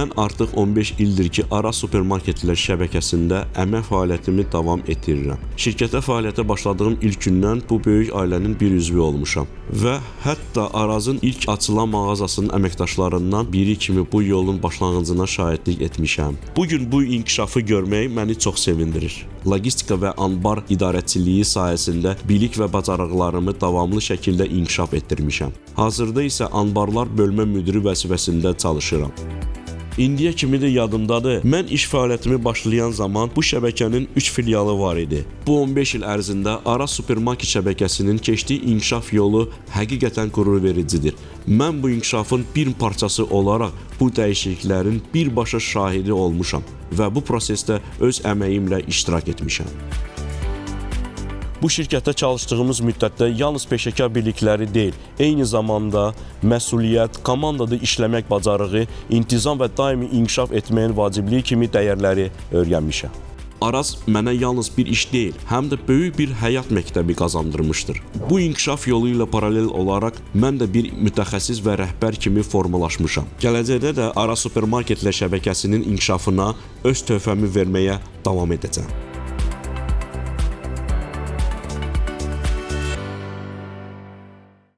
Mən artıq 15 ildir ki, Aras Supermarketlər şəbəkəsində əmək fəaliyyətimi davam etdirirəm. Şirkətə fəaliyyətə başladığım ilk gündən bu böyük ailənin bir üzvü olmuşam və hətta Aras'ın ilk açılan mağazasının əməkdaşlarından biri kimi bu yolun başlanğıcına şahidlik etmişəm. Bugün bu inkişafı görmək məni çox sevindirir. Logistika və anbar idarəçiliyi sahəsində bilik və bacarıqlarımı davamlı şəkildə inkişaf etdirmişəm. Hazırda isə anbarlar bölmə müdiri vəzifəsində çalışıram. İndiyə kimi də yadımdadır, mən iş fəaliyyətimi başlayan zaman bu şəbəkənin 3 filialı var idi. Bu 15 il ərzində Aras Supermarket şəbəkəsinin keçdiyi inkişaf yolu həqiqətən qürurvericidir. Mən bu inkişafın bir parçası olaraq bu dəyişikliklərin birbaşa şahidi olmuşam və bu prosesdə öz əməyimlə iştirak etmişəm. Bu şirkətdə çalışdığımız müddətdə yalnız peşəkar bilikləri deyil, eyni zamanda məsuliyyət, komandada işləmək bacarığı, intizam və daimi inkişaf etməyin vacibliyi kimi dəyərləri öyrənmişəm. Aras mənə yalnız bir iş deyil, həm də böyük bir həyat məktəbi qazandırmışdır. Bu inkişaf yolu ilə paralel olaraq mən də bir mütəxəssis və rəhbər kimi formalaşmışam. Gələcəkdə də Aras Supermarketlər şəbəkəsinin inkişafına öz töhfəmi verməyə davam edəcəm.